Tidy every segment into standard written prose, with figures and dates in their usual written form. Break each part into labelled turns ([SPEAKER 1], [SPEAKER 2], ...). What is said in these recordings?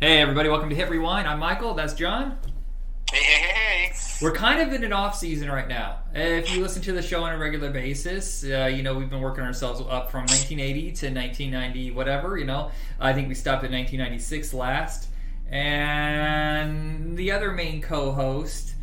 [SPEAKER 1] Hey everybody, welcome to Hit Rewind. I'm Michael, that's John.
[SPEAKER 2] Hey.
[SPEAKER 1] We're kind of in an off season right now. If you listen to the show on a regular basis, we've been working ourselves up from 1980 to 1990, whatever, I think we stopped at 1996 last. And the other main co-host,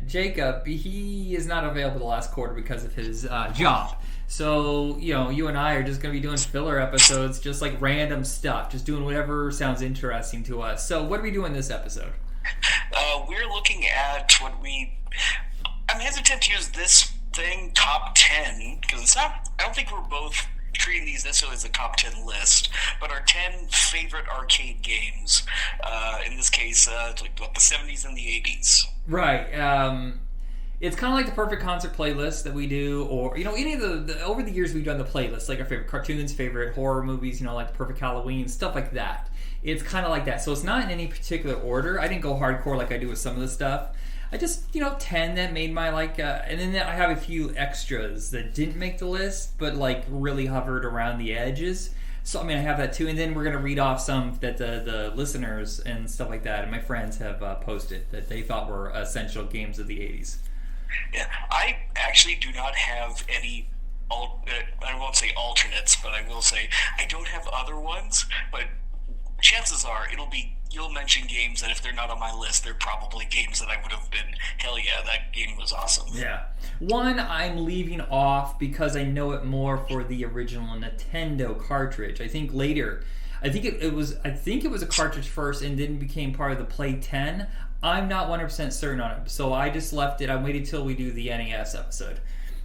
[SPEAKER 1] Jacob, he is not available the last quarter because of his job. So, you and I are just going to be doing filler episodes, just like random stuff, just doing whatever sounds interesting to us. So, what are we doing this episode?
[SPEAKER 2] We're looking at I'm hesitant to use this thing, top 10, because it's not, I don't think we're both treating these necessarily as a top 10 list, but our 10 favorite arcade games, in this case, like the 70s and the 80s.
[SPEAKER 1] Right. It's kind of like the perfect concert playlist that we do, or any of the over the years we've done the playlist, like our favorite cartoons, favorite horror movies, like the Perfect Halloween, stuff like that. It's kind of like that. So it's not in any particular order. I didn't go hardcore like I do with some of the stuff. I just 10 that made my and then I have a few extras that didn't make the list, but like really hovered around the edges. So I have that too, and then we're gonna read off some that the listeners and stuff like that, and my friends have posted that they thought were essential games of the 80s.
[SPEAKER 2] Yeah, I actually do not have any, I won't say alternates, but I will say I don't have other ones, but chances are you'll mention games that if they're not on my list, they're probably games that I would have been, hell yeah, that game was awesome.
[SPEAKER 1] Yeah. One I'm leaving off because I know it more for the original Nintendo cartridge. I think later, I think it was a cartridge first and then became part of the Play 10. I'm not 100% certain on it, so I just left it. I waited till we do the NES episode.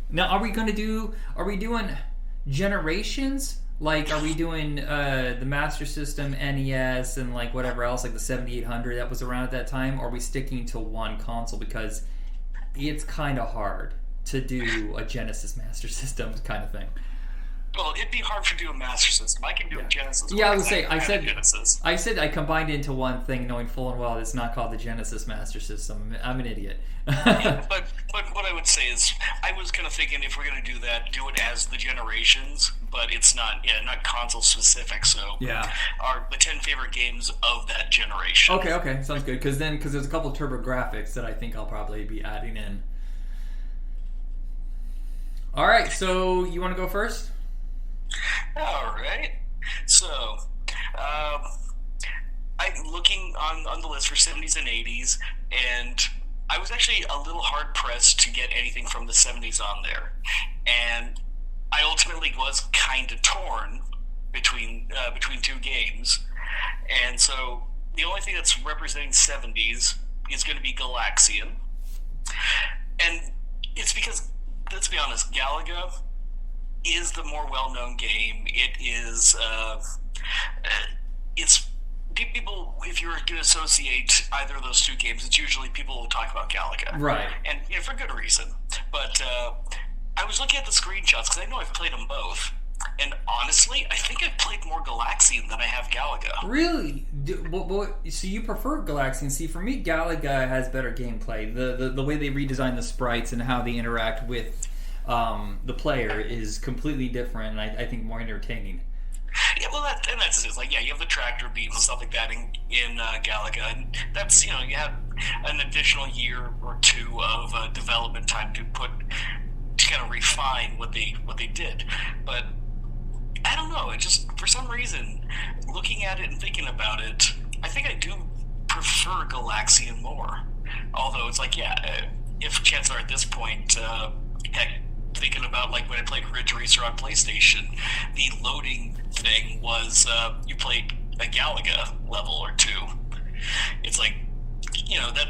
[SPEAKER 1] Now, are we doing generations? Like, are we doing the Master System, NES, and like whatever else, like the 7800 that was around at that time? Or are we sticking to one console? Because it's kind of hard to do a Genesis Master System kind of thing.
[SPEAKER 2] Well, it'd be hard to do a Master System. I can do a Genesis.
[SPEAKER 1] Yeah, I would say
[SPEAKER 2] Genesis.
[SPEAKER 1] I said I combined it into one thing, knowing full and well it's not called the Genesis Master System. I'm an idiot.
[SPEAKER 2] Yeah, but what I would say is, I was kind of thinking if we're going to do that, do it as the generations, but it's not console specific. So
[SPEAKER 1] yeah,
[SPEAKER 2] the 10 favorite games of that generation.
[SPEAKER 1] Okay, sounds good. Because there's a couple of TurboGrafx that I think I'll probably be adding in. All right, so you want to go first?
[SPEAKER 2] All right. So, I'm looking on the list for 70s and 80s, and I was actually a little hard-pressed to get anything from the 70s on there. And I ultimately was kind of torn between two games. And so the only thing that's representing 70s is going to be Galaxian. And it's because, let's be honest, Galaga is the more well-known game. It is, it's people. If you're going to associate either of those two games, it's usually people will talk about Galaga,
[SPEAKER 1] right? And
[SPEAKER 2] for good reason. But I was looking at the screenshots because I know I've played them both, and honestly, I think I've played more Galaxian than I have Galaga.
[SPEAKER 1] Really? So you prefer Galaxian? See, for me, Galaga has better gameplay. The way they redesign the sprites and how they interact with the player is completely different, and I think more entertaining.
[SPEAKER 2] Yeah, well, that's it. Like, yeah, you have the tractor beams and stuff like that in Galaga, and that's, you have an additional year or two of development time to kind of refine what they did. But I don't know. It just, for some reason, looking at it and thinking about it, I think I do prefer Galaxian more. Although it's like, yeah, if chances are at this point, heck, thinking about like when I played Ridge Racer on PlayStation, the loading thing was you played a Galaga level or two. It's like,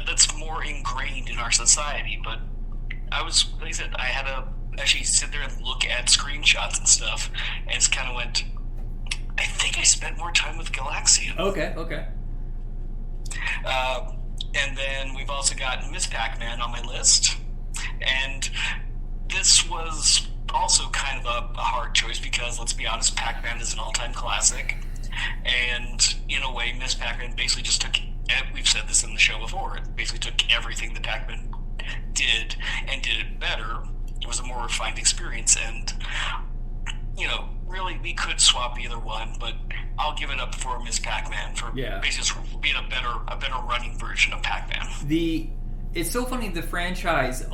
[SPEAKER 2] that's more ingrained in our society. But like I said, I had to actually sit there and look at screenshots and stuff, and it's kind of went, I think I spent more time with Galaxian.
[SPEAKER 1] Okay.
[SPEAKER 2] And then we've also got Miss Pac-Man on my list, and this was also kind of a hard choice because, let's be honest, Pac-Man is an all-time classic. And in a way, Miss Pac-Man basically just took, and we've said this in the show before, it basically took everything that Pac-Man did and did it better. It was a more refined experience, and, really, we could swap either one, but I'll give it up for Ms. Pac-Man for basically being a better running version of Pac-Man.
[SPEAKER 1] It's so funny, the franchise,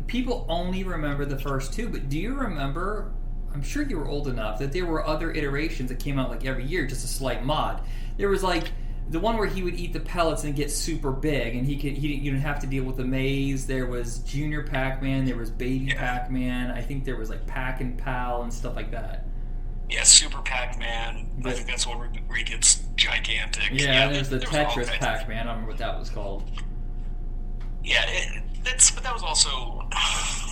[SPEAKER 1] people only remember the first two, but do you remember, I'm sure you were old enough, that there were other iterations that came out like every year, just a slight mod. There was like the one where he would eat the pellets and get super big, and you didn't have to deal with the maze. There was Junior Pac-Man, there was Baby Pac-Man, I think there was like Pac and Pal and stuff like that.
[SPEAKER 2] Yeah, Super Pac-Man. I think that's one where he gets gigantic.
[SPEAKER 1] Yeah, there's the Tetris Pac-Man. I don't remember what that was called.
[SPEAKER 2] Yeah, but that was also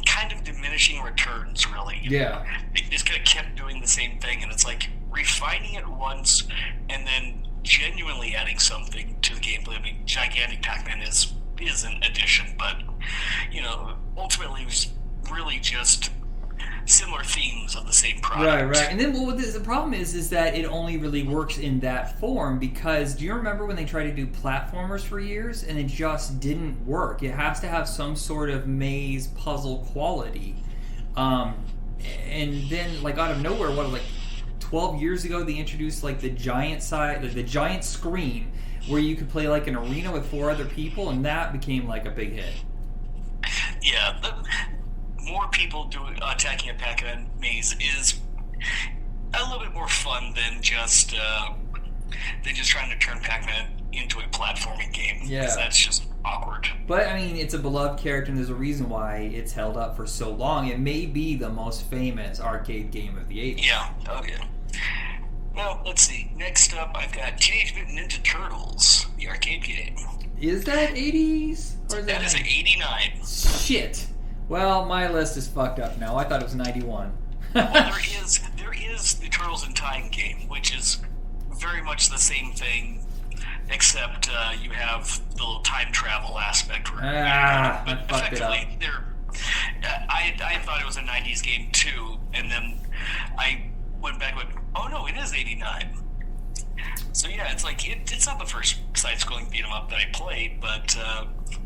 [SPEAKER 2] kind of diminishing returns, really.
[SPEAKER 1] Yeah.
[SPEAKER 2] They just kind of kept doing the same thing, and it's like refining it once and then genuinely adding something to the gameplay. I mean, gigantic Pac-Man is an addition, but, ultimately it was really just similar themes of the same product.
[SPEAKER 1] Right. And then the problem is that it only really works in that form because do you remember when they tried to do platformers for years and it just didn't work? It has to have some sort of maze puzzle quality. And then like out of nowhere, 12 years ago they introduced like the giant screen where you could play like an arena with 4 other people, and that became like a big hit.
[SPEAKER 2] Yeah. More people attacking a Pac-Man maze is a little bit more fun than just trying to turn Pac-Man into a platforming game.
[SPEAKER 1] Yeah,
[SPEAKER 2] because that's just awkward.
[SPEAKER 1] But I mean, it's a beloved character, and there's a reason why it's held up for so long. It may be the most famous arcade game of the 80s.
[SPEAKER 2] Yeah. Oh yeah. Well, let's see. Next up, I've got Teenage Mutant Ninja Turtles, the arcade game.
[SPEAKER 1] Is that 80s or is
[SPEAKER 2] that is 89?
[SPEAKER 1] Shit. Well, my list is fucked up now. I thought it was 91.
[SPEAKER 2] Well, there is the Turtles in Time game, which is very much the same thing, except you have the little time travel aspect. But effectively, I thought it was a 90s game too, and then I went back and went, oh no, it is 89. So yeah, it's like it's not the first side-scrolling beat-em-up that I played, but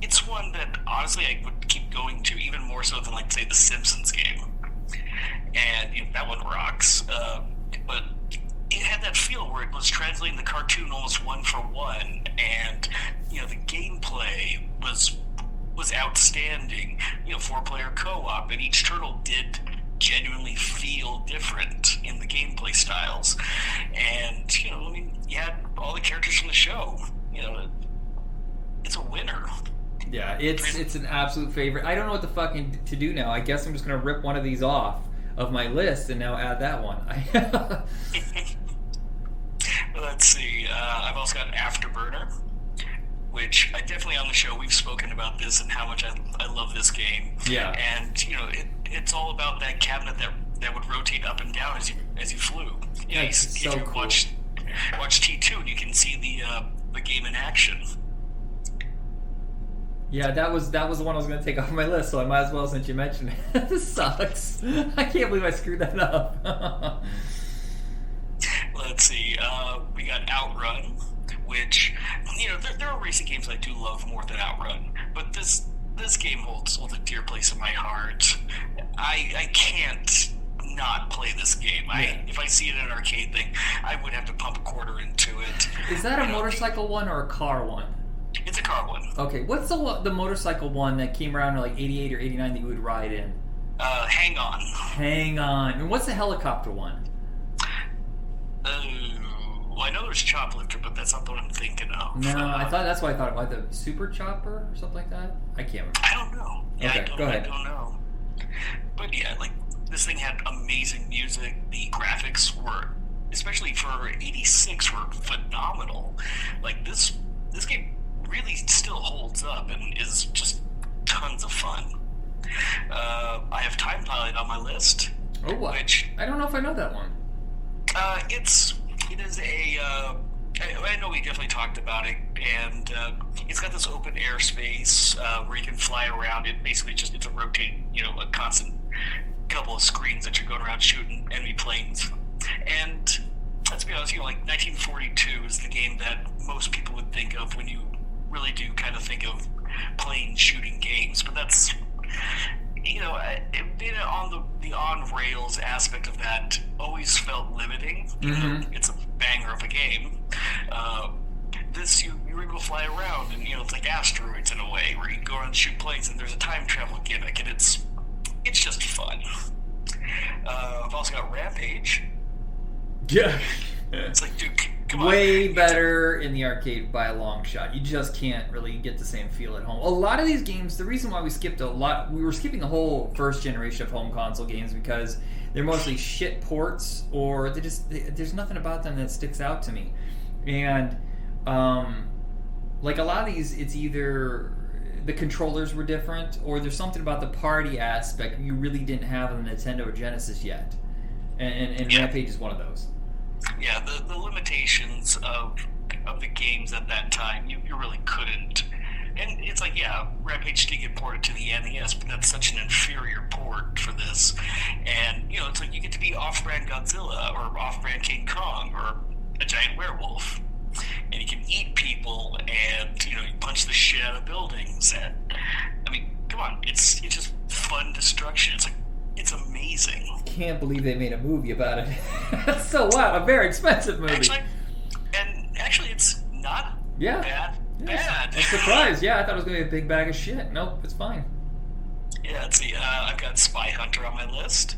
[SPEAKER 2] it's one that honestly I would keep going to, even more so than like say the Simpsons game, and that one rocks. But it had that feel where it was translating the cartoon almost one for one, and the gameplay was outstanding. 4-player co-op, and each turtle did genuinely feel different in the gameplay styles, and you had all the characters from the show. It's a winner.
[SPEAKER 1] Yeah, it's an absolute favorite. I don't know what the fucking to do now. I guess I'm just gonna rip one of these off of my list and now add that one.
[SPEAKER 2] Let's see. I've also got Afterburner, which I definitely on the show we've spoken about this and how much I love this game.
[SPEAKER 1] Yeah.
[SPEAKER 2] And it's all about that cabinet that would rotate up and down as you flew.
[SPEAKER 1] So
[SPEAKER 2] if you
[SPEAKER 1] cool.
[SPEAKER 2] watch T2 and you can see the game in action.
[SPEAKER 1] Yeah, that was the one I was going to take off my list, so I might as well since you mentioned it. This sucks. I can't believe I screwed that up.
[SPEAKER 2] Let's see. We got Outrun, which there are racing games I do love more than Outrun, but this game holds a dear place in my heart. I can't not play this game. If I see it in an arcade thing, I would have to pump a quarter into it.
[SPEAKER 1] Is that a motorcycle one or a car one?
[SPEAKER 2] It's a car one.
[SPEAKER 1] Okay, what's the motorcycle one that came around in like 88 or 89 that you would ride in?
[SPEAKER 2] Hang On.
[SPEAKER 1] Hang On. And what's the helicopter one?
[SPEAKER 2] Well, I know there's Choplifter, but that's not the one I'm thinking of.
[SPEAKER 1] No, that's what I thought. Like the Super Chopper or something like that? I can't remember.
[SPEAKER 2] I don't know. Yeah,
[SPEAKER 1] okay, go ahead.
[SPEAKER 2] I don't know. But yeah, like this thing had amazing music. The graphics were, especially for 86, were phenomenal. Like this game really still holds up and is just tons of fun. I have Time Pilot on my list.
[SPEAKER 1] Oh, what? Which I don't know if I know that one.
[SPEAKER 2] It is a. I know we definitely talked about it, and it's got this open airspace where you can fly around. It basically it's a rotating, a constant couple of screens that you're going around shooting enemy planes. And let's be honest, like 1942 is the game that most people would think of when you really do kind of think of playing shooting games. But that's, being on the on rails aspect of that always felt limiting.
[SPEAKER 1] Mm-hmm.
[SPEAKER 2] It's a banger of a game. This you're able to fly around, and it's like asteroids in a way, where you can go around and shoot planes, and there's a time travel gimmick, and it's just fun. I've also got Rampage.
[SPEAKER 1] Yeah.
[SPEAKER 2] It's like, dude, come on.
[SPEAKER 1] Way better in the arcade by a long shot. You just can't really get the same feel at home. A lot of these games, the reason why we were skipping the whole first generation of home console games because they're mostly shit ports, or there's nothing about them that sticks out to me. And like a lot of these, it's either the controllers were different, or there's something about the party aspect you really didn't have on the Nintendo or Genesis yet. And Rampage is one of those.
[SPEAKER 2] Yeah, the limitations of the games at that time, you really couldn't. And it's like, yeah, Rampage did get ported to the NES, but that's such an inferior port for this. And, it's like you get to be off-brand Godzilla, or off-brand King Kong, or a giant werewolf. And you can eat people, and, you punch the shit out of buildings. And, I mean, come on, it's just fun destruction. It's like, it's amazing.
[SPEAKER 1] Can't believe they made a movie about it. That's so wild. A very expensive movie.
[SPEAKER 2] Actually, it's not bad.
[SPEAKER 1] I'm surprised. Yeah, I thought it was going to be a big bag of shit. Nope, it's fine.
[SPEAKER 2] Yeah, let's see. I've got Spy Hunter on my list,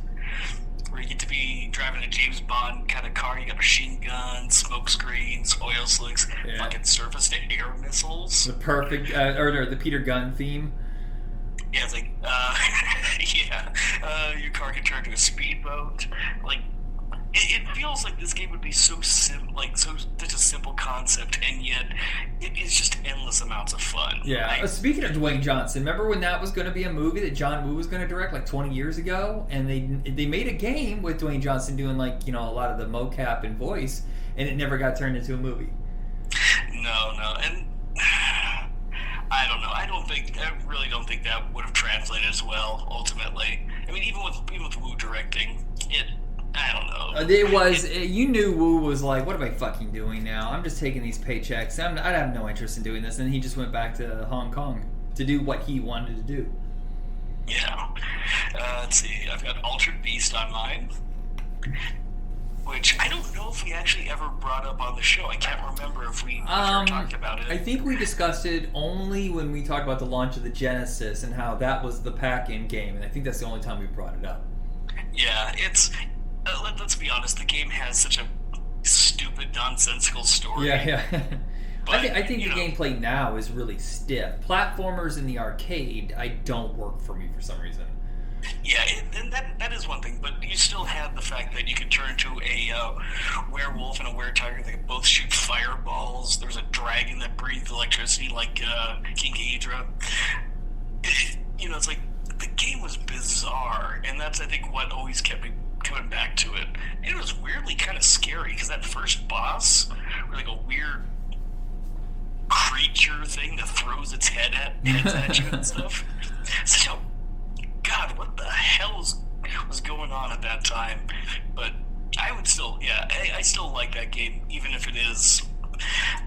[SPEAKER 2] where you get to be driving a James Bond kind of car. You got machine guns, smoke screens, oil slicks, fucking surface-to-air missiles. The
[SPEAKER 1] perfect, or the Peter Gunn theme.
[SPEAKER 2] Yeah, it's like, your car can turn to a speedboat. Like, it feels like this game would be so such a simple concept, and yet it is just endless amounts of fun.
[SPEAKER 1] Yeah. Speaking of Dwayne Johnson, remember when that was going to be a movie that John Woo was going to direct like 20 years ago, and they made a game with Dwayne Johnson doing a lot of the mocap and voice, and it never got turned into a movie.
[SPEAKER 2] No, and I don't know. I really don't think that would have translated as well ultimately. I mean, even with Woo directing, I don't know.
[SPEAKER 1] It was, you knew Woo was like, what am I fucking doing now? I'm just taking these paychecks. I have no interest in doing this. And he just went back to Hong Kong to do what he wanted to do.
[SPEAKER 2] Yeah. Let's see. I've got Altered Beast on mine, which I don't know if we actually ever brought up on the show. I can't remember if we ever talked about it.
[SPEAKER 1] I think we discussed it only when we talked about the launch of the Genesis and how that was the pack-in game. And I think that's the only time we brought it up.
[SPEAKER 2] Yeah, it's... let's be honest, the game has such a stupid, nonsensical story.
[SPEAKER 1] Yeah. But, I think the gameplay now is really stiff. Platformers in the arcade, don't work for me for some reason.
[SPEAKER 2] Yeah, and that is one thing, but you still have the fact that you can turn into a werewolf and a were-tiger that can both shoot fireballs. There's a dragon that breathes electricity like King Ghidorah. It's like, the game was bizarre, and that's, I think, what always kept me coming back to it. And it was weirdly kind of scary, because that first boss, was like a weird creature thing that throws its heads at you and stuff. So, God, what the hell was going on at that time? But I would still, I still like that game, even if it is,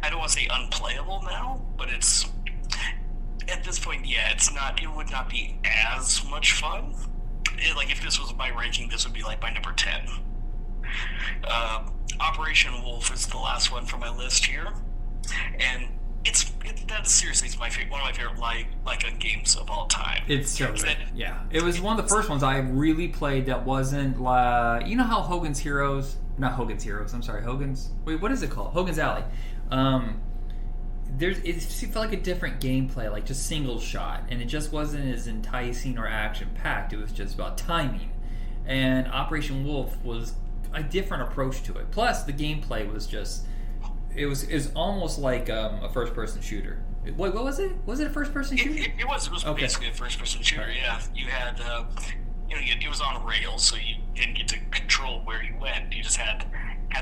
[SPEAKER 2] I don't want to say unplayable now, but it's, at this point, it would not be as much fun. Like, if this was my ranking, this would be like my number 10. Operation Wolf is the last one from my list here, and that is seriously one of my favorite like games of all time.
[SPEAKER 1] It's so good. Yeah, it was one of the first ones I really played that wasn't you know how Hogan's Heroes, not Hogan's Heroes. I'm sorry, Hogan's. Wait, what is it called? Hogan's Alley. It felt like a different gameplay, like just single shot, and it just wasn't as enticing or action packed. It was just about timing, and Operation Wolf was a different approach to it. Plus, the gameplay was just it was almost like a first person shooter. What was it? Was it a first person shooter?
[SPEAKER 2] It was okay. Basically a first person shooter. Yeah, you had it was on rails, so you didn't get to control where you went. You just had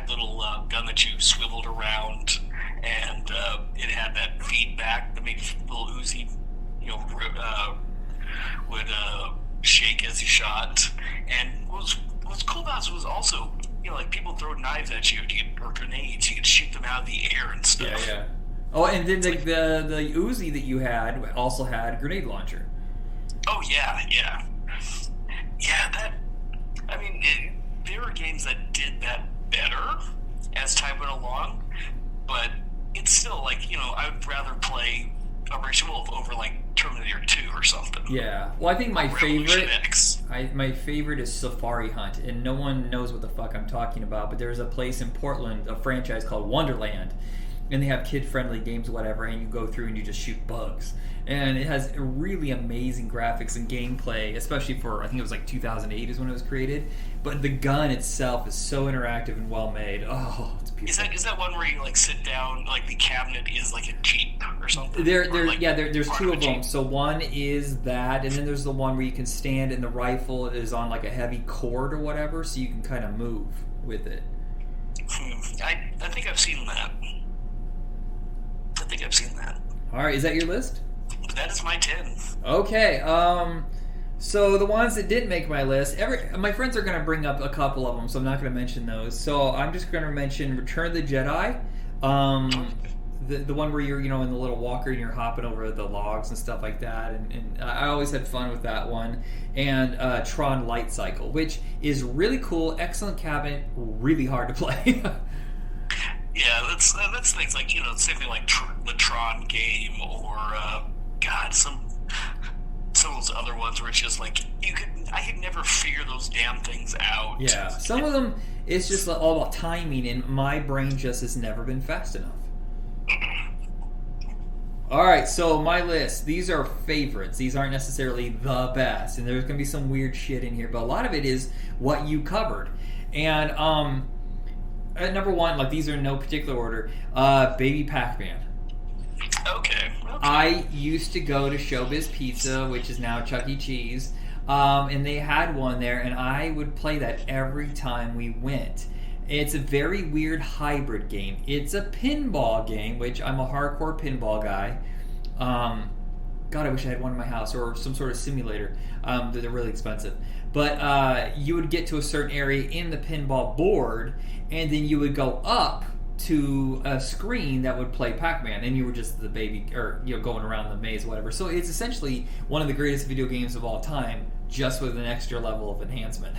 [SPEAKER 2] little gun that you swiveled around, and it had that feedback that made little Uzi, would shake as you shot. And what's cool about it was also, like people throw knives at you or grenades. You could shoot them out of the air and stuff.
[SPEAKER 1] Yeah. Oh, and then the Uzi that you had also had a grenade launcher.
[SPEAKER 2] Oh yeah. That. I mean, there were games that did that better as time went play Operation Wolf over like Terminator 2 or something.
[SPEAKER 1] Yeah. Well, I think my
[SPEAKER 2] Revolution
[SPEAKER 1] favorite,
[SPEAKER 2] X.
[SPEAKER 1] my favorite is Safari Hunt, and no one knows what the fuck I'm talking about. But there's a place in Portland, a franchise called Wonderland, and they have kid-friendly games, whatever, and you go through and you just shoot bugs. And it has really amazing graphics and gameplay, especially for, I think it was like 2008 is when it was created. But the gun itself is so interactive and well made. Oh, it's beautiful.
[SPEAKER 2] Is that one where you like sit down, like the cabinet is like a Jeep or something?
[SPEAKER 1] There's
[SPEAKER 2] part
[SPEAKER 1] two
[SPEAKER 2] of
[SPEAKER 1] of
[SPEAKER 2] a
[SPEAKER 1] them.
[SPEAKER 2] Jeep?
[SPEAKER 1] So one is that, and then there's the one where you can stand and the rifle is on like a heavy cord or whatever, so you can kind of move with it.
[SPEAKER 2] I think I've seen that.
[SPEAKER 1] All right, is that your list?
[SPEAKER 2] That is my 10.
[SPEAKER 1] Okay. So the ones that didn't make my list, my friends are going to bring up a couple of them, so I'm not going to mention those. So I'm just going to mention Return of the Jedi. The one where you're, in the little walker and you're hopping over the logs and stuff like that, and I always had fun with that one. And Tron Light Cycle, which is really cool, excellent cabinet, really hard to play.
[SPEAKER 2] Yeah, that's things like same thing like the Tron game or some of those other ones where it's just like I could never figure those damn things out.
[SPEAKER 1] Yeah, some of them it's just all about timing, and my brain just has never been fast enough. All right, so my list. These are favorites. These aren't necessarily the best, and there's going to be some weird shit in here, but a lot of it is what you covered. And at number one, like these are in no particular order, Baby Pac-Man.
[SPEAKER 2] Okay.
[SPEAKER 1] I used to go to Showbiz Pizza, which is now Chuck E. Cheese, and they had one there, and I would play that every time we went. It's a very weird hybrid game. It's a pinball game, which I'm a hardcore pinball guy. God, I wish I had one in my house, or some sort of simulator. They're really expensive. But you would get to a certain area in the pinball board, and then you would go up to a screen that would play Pac-Man, and you were just the baby, or going around the maze, whatever. So it's essentially one of the greatest video games of all time, just with an extra level of enhancement.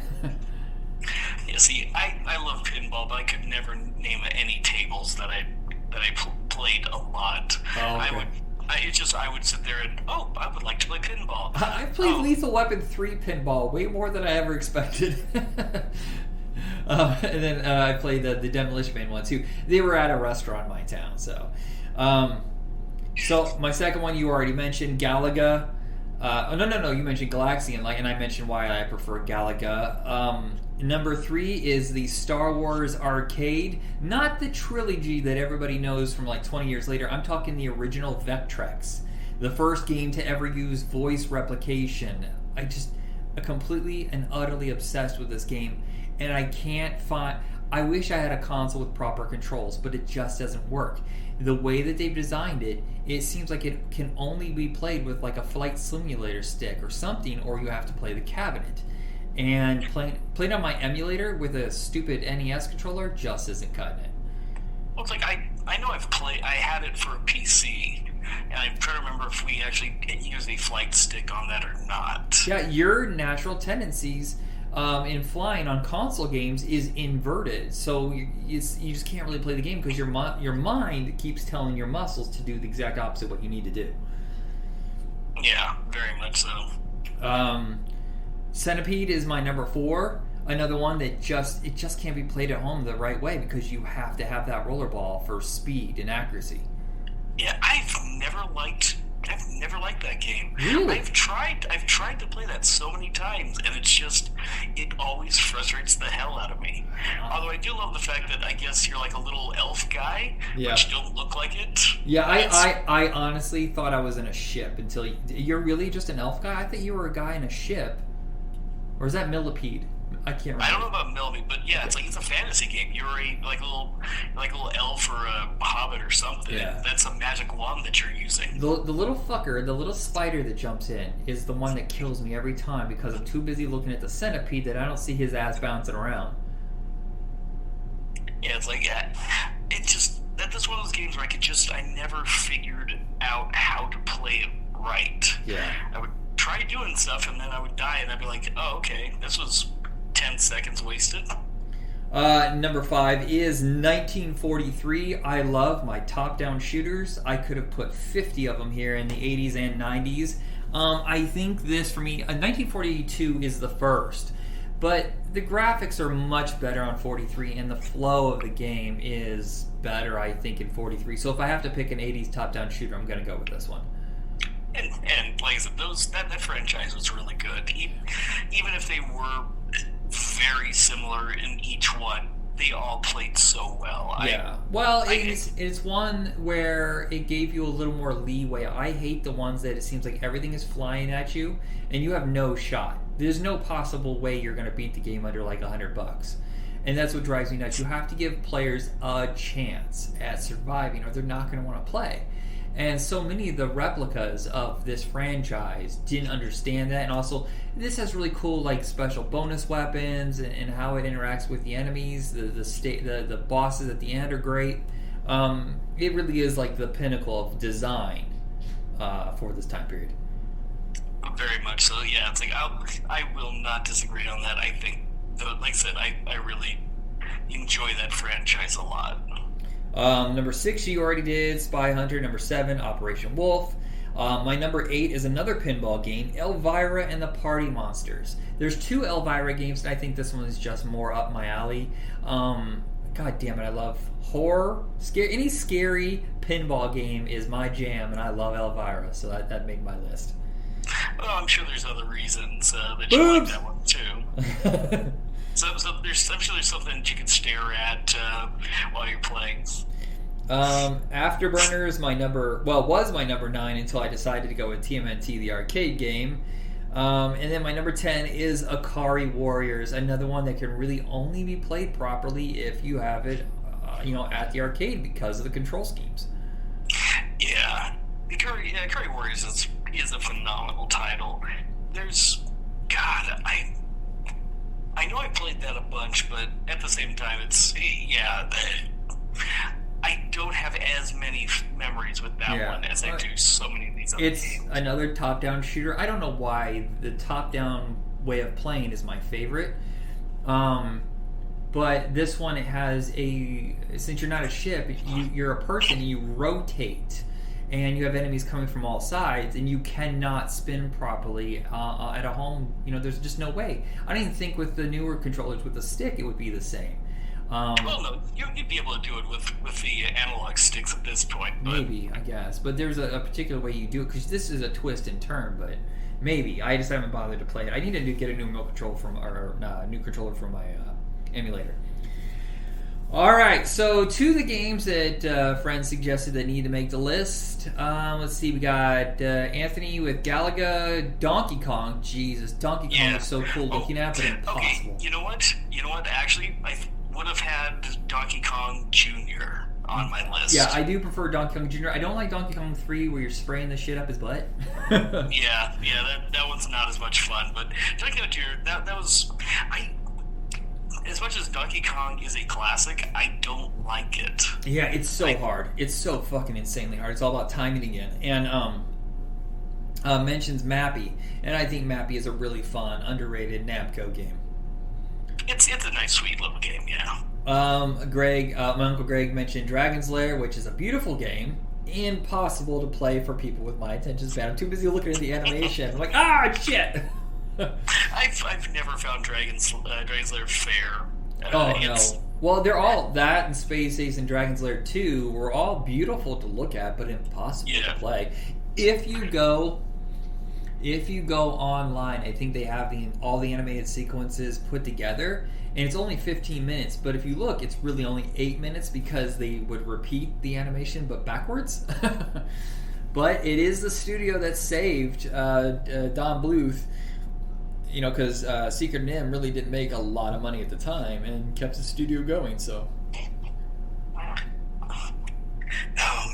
[SPEAKER 2] Yeah, see, I love pinball, but I could never name any tables that I played a lot.
[SPEAKER 1] Oh, okay.
[SPEAKER 2] I would sit there and I would like to play pinball.
[SPEAKER 1] I played Lethal Weapon 3 pinball way more than I ever expected. And then I played the Demolition Man one too. They were at a restaurant in my town, so. So my second one you already mentioned, Galaga. No, you mentioned Galaxian, and I mentioned why I prefer Galaga. Number 3 is the Star Wars arcade, not the trilogy that everybody knows from like 20 years later. I'm talking the original Vectrex, the first game to ever use voice replication. I'm completely and utterly obsessed with this game, and I can't find. I wish I had a console with proper controls, but it just doesn't work. The way that they've designed it, it seems like it can only be played with like a flight simulator stick or something, or you have to play the cabinet. And playing on my emulator with a stupid NES controller just isn't cutting it.
[SPEAKER 2] Well, it's like I know I had it for a PC, and I'm trying to remember if we actually used a flight stick on that or not.
[SPEAKER 1] Yeah, your natural tendencies in flying on console games is inverted, so you just can't really play the game because your mind keeps telling your muscles to do the exact opposite of what you need to do.
[SPEAKER 2] Yeah, very much so.
[SPEAKER 1] Centipede is my number 4. Another one that just can't be played at home the right way because you have to have that roller ball for speed and accuracy.
[SPEAKER 2] Yeah, I've never liked that game.
[SPEAKER 1] Really?
[SPEAKER 2] I've tried to play that so many times, and it always frustrates the hell out of me. Although I do love the fact that I guess you're like a little elf guy,
[SPEAKER 1] yeah.
[SPEAKER 2] But you don't look like it.
[SPEAKER 1] Yeah, I honestly thought I was in a ship until you're really just an elf guy? I thought you were a guy in a ship. Or is that Millipede? I can't remember.
[SPEAKER 2] I don't know about Millipede, but yeah, okay. It's a fantasy game. You're a little elf or a hobbit or something.
[SPEAKER 1] Yeah.
[SPEAKER 2] That's a magic wand that you're using.
[SPEAKER 1] The little fucker, the little spider that jumps in is the one that kills me every time because I'm too busy looking at the centipede that I don't see his ass bouncing around.
[SPEAKER 2] Yeah, it's like that's one of those games where I never figured out how to play it right.
[SPEAKER 1] Yeah.
[SPEAKER 2] I would try doing stuff and then I would die and I'd be like, oh, okay, this was 10 seconds wasted.
[SPEAKER 1] Number 5 is 1943. I love my top-down shooters. I could have put 50 of them here in the 80s and 90s. I think this, for me, 1942 is the first. But the graphics are much better on 43, and the flow of the game is better, I think, in 43. So if I have to pick an 80s top-down shooter, I'm going to go with this one.
[SPEAKER 2] And like I said, that franchise was really good. Even if they were very similar in each one, they all played so well.
[SPEAKER 1] Yeah. It's one where it gave you a little more leeway. I hate the ones that it seems like everything is flying at you, and you have no shot. There's no possible way you're going to beat the game under like $100. And that's what drives me nuts. You have to give players a chance at surviving, or they're not going to want to play. And so many of the replicas of this franchise didn't understand that. And also, this has really cool like special bonus weapons and how it interacts with the enemies. The bosses at the end are great. It really is like the pinnacle of design for this time period.
[SPEAKER 2] Very much so. Yeah, it's like I will not disagree on that. I think, like I said, I really enjoy that franchise a lot.
[SPEAKER 1] Number 6 you already did, Spy Hunter. Number 7, Operation Wolf. My number 8 is another pinball game, Elvira and the Party Monsters. There's 2 Elvira games, and I think this one is just more up my alley. God damn it, I love horror. Any scary pinball game is my jam, and I love Elvira, so that made my list.
[SPEAKER 2] Well, I'm sure there's other reasons that you like that one too. So I'm sure there's something that you can stare at while you're playing.
[SPEAKER 1] Afterburners was my number 9 until I decided to go with TMNT, the arcade game. And then my number 10 is Akari Warriors, another one that can really only be played properly if you have it, at the arcade because of the control schemes.
[SPEAKER 2] Yeah, Akari Warriors is a phenomenal title. I know I played that a bunch, but at the same time, I don't have as many memories with that one as I do so many of these other games. It's
[SPEAKER 1] another top-down shooter. I don't know why the top-down way of playing is my favorite. But this one, it has since you're not a ship, you're a person, and you rotate. And you have enemies coming from all sides, and you cannot spin properly at a home. There's just no way. I don't even think with the newer controllers with the stick it would be the same.
[SPEAKER 2] Well, no, you'd be able to do it with the analog sticks at this point. But...
[SPEAKER 1] Maybe, I guess. But there's a particular way you do it, because this is a twist and turn, but maybe. I just haven't bothered to play it. I need to get a new remote control new controller from my emulator. Alright, so 2 of the games that friends suggested that need to make the list. Let's see, we got Anthony with Galaga, Donkey Kong. Jesus, Donkey Kong is so cool looking at, but impossible.
[SPEAKER 2] Okay, you know what? Actually, I would have had Donkey Kong Jr. on my list.
[SPEAKER 1] Yeah, I do prefer Donkey Kong Jr. I don't like Donkey Kong 3 where you're spraying the shit up his butt.
[SPEAKER 2] yeah, that one's not as much fun, but Donkey Kong Jr., that was... As much as Donkey Kong is a classic, I don't like it.
[SPEAKER 1] Yeah, it's so hard. It's so fucking insanely hard. It's all about timing again. And mentions Mappy, and I think Mappy is a really fun, underrated Namco game.
[SPEAKER 2] It's a nice, sweet little game, yeah.
[SPEAKER 1] Greg, my Uncle Greg mentioned Dragon's Lair, which is a beautiful game. Impossible to play for people with my attention span. I'm too busy looking at the animation. I'm like, shit!
[SPEAKER 2] I've never found Dragon's Lair fair.
[SPEAKER 1] No. Well, they're all that and Space Ace and Dragon's Lair 2 were all beautiful to look at, but impossible to play. If you go online, I think they have all the animated sequences put together, and it's only 15 minutes. But if you look, it's really only 8 minutes because they would repeat the animation but backwards. But it is the studio that saved Don Bluth. Because Secret NIMH really didn't make a lot of money at the time and kept the studio going, so.
[SPEAKER 2] Oh,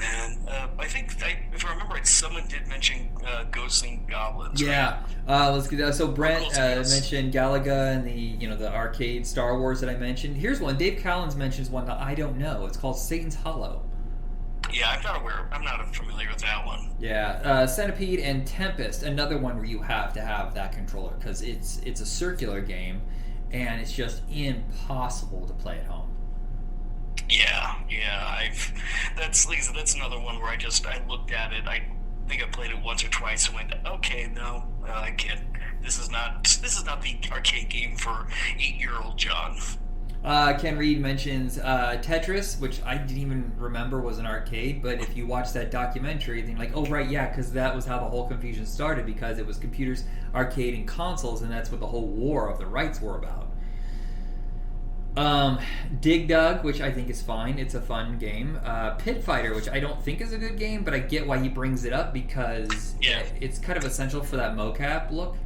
[SPEAKER 2] man. I think, if I remember right, someone did mention Ghosts and Goblins.
[SPEAKER 1] Yeah. Right? Let's get that. So Brent mentioned Galaga and the arcade Star Wars that I mentioned. Here's one. Dave Collins mentions one that I don't know. It's called Satan's Hollow.
[SPEAKER 2] Yeah, I'm not familiar with that one.
[SPEAKER 1] Yeah, Centipede and Tempest, another one where you have to have that controller because it's a circular game, and it's just impossible to play at home.
[SPEAKER 2] Yeah. That's like I said, that's another one where I looked at it. I think I played it once or twice and went, okay, no, I can't. This is not the arcade game for 8-year-old John.
[SPEAKER 1] Ken Reed mentions Tetris, which I didn't even remember was an arcade, but if you watch that documentary, then you're like, oh, right, yeah, because that was how the whole confusion started, because it was computers, arcade, and consoles, and that's what the whole war of the rights were about. Dig Dug, which I think is fine. It's a fun game. Pit Fighter, which I don't think is a good game, but I get why he brings it up, because it's kind of essential for that mocap look.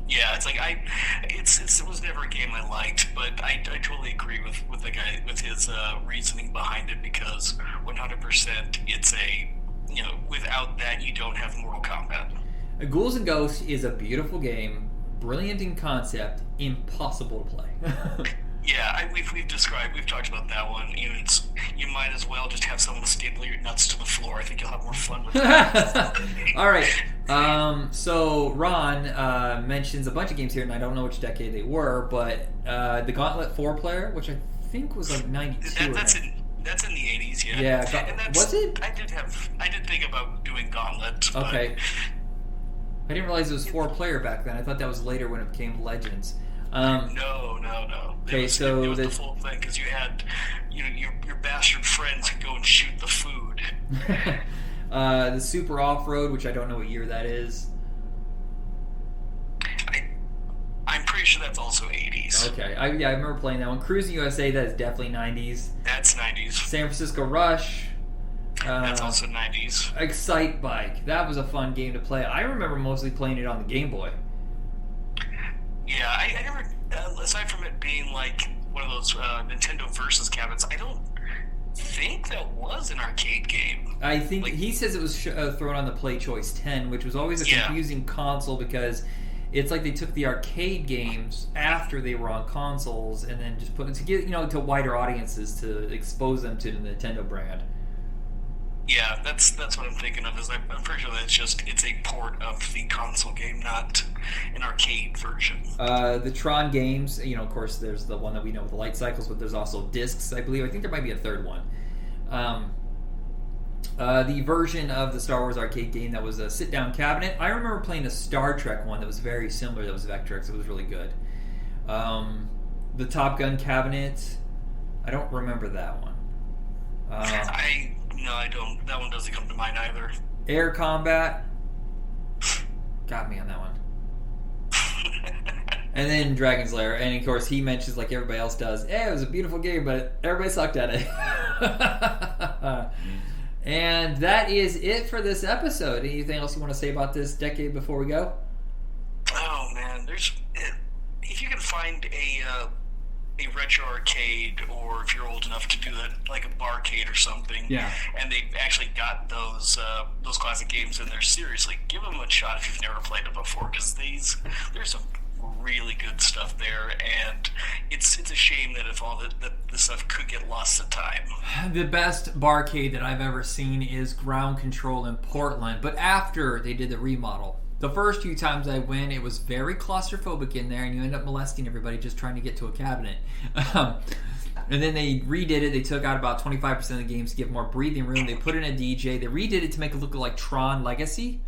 [SPEAKER 2] Yeah, it's like it was never a game I liked, but I totally agree with the guy with his reasoning behind it, because 100% it's without that you don't have Mortal Kombat.
[SPEAKER 1] Ghouls and Ghosts is a beautiful game, brilliant in concept, impossible to play.
[SPEAKER 2] Yeah, we've talked about that one. You might as well just have someone staple your nuts to the floor. I think you'll have more fun with that.
[SPEAKER 1] All right. So Ron mentions a bunch of games here, and I don't know which decade they were, but the Gauntlet 4-player, which I think was like 92.
[SPEAKER 2] That's in the 80s, yeah.
[SPEAKER 1] Yeah.
[SPEAKER 2] And
[SPEAKER 1] was it?
[SPEAKER 2] I did think about doing Gauntlet.
[SPEAKER 1] Okay. I didn't realize it was 4-player back then. I thought that was later when it became Legends.
[SPEAKER 2] No.
[SPEAKER 1] Okay,
[SPEAKER 2] it was the full thing, because you had your bastard friends could go and shoot the food.
[SPEAKER 1] The Super Off-Road, which I don't know what year that is.
[SPEAKER 2] I'm pretty sure that's also 80s.
[SPEAKER 1] Okay, I remember playing that one. Cruising USA, that is definitely 90s.
[SPEAKER 2] That's 90s.
[SPEAKER 1] San Francisco Rush.
[SPEAKER 2] That's also 90s.
[SPEAKER 1] Excite Bike. That was a fun game to play. I remember mostly playing it on the Game Boy.
[SPEAKER 2] Yeah, I never, aside from it being like one of those Nintendo Versus cabinets, I don't think that was an arcade game.
[SPEAKER 1] I think he says it was thrown on the Play Choice 10, which was always a confusing console, because it's like they took the arcade games after they were on consoles and then just put it to get to wider audiences to expose them to the Nintendo brand.
[SPEAKER 2] Yeah, that's what I'm thinking of. I'm pretty sure that it's a port of the console game, not an arcade version.
[SPEAKER 1] The Tron games, of course, there's the one that we know with the light cycles, but there's also discs, I believe. I think there might be a third one. The version of the Star Wars arcade game that was a sit-down cabinet. I remember playing a Star Trek one that was very similar. That was Vectrex. It was really good. The Top Gun cabinet. I don't remember that one.
[SPEAKER 2] No, I don't. That one doesn't come to mind either.
[SPEAKER 1] Air Combat. Got me on that one. And then Dragon's Lair. And of course, he mentions, like everybody else does, it was a beautiful game, but everybody sucked at it. And that is it for this episode. Anything else you want to say about this decade before we go?
[SPEAKER 2] Oh, man. If you can find a retro arcade, or if you're old enough to do that, like a barcade or something, and they've actually got those classic games in there, seriously, give them a shot if you've never played them before, because there's some really good stuff there, and it's a shame that if all the stuff could get lost to time.
[SPEAKER 1] The best barcade that I've ever seen is Ground Control in Portland, but after they did the remodel. The first few times I went, it was very claustrophobic in there, and you end up molesting everybody just trying to get to a cabinet. And then they redid it. They took out about 25% of the games to give more breathing room. They put in a DJ. They redid it to make it look like Tron Legacy.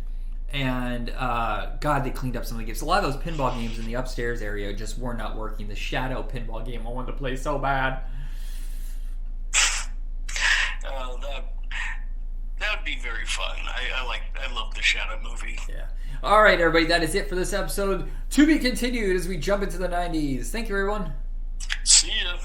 [SPEAKER 1] And, God, they cleaned up some of the games. A lot of those pinball games in the upstairs area just were not working. The Shadow pinball game I wanted to play so bad.
[SPEAKER 2] That would be very fun. I love the Shadow movie.
[SPEAKER 1] Yeah. All right, everybody, that is it for this episode. To be continued as we jump into the 90s. Thank you, everyone.
[SPEAKER 2] See ya.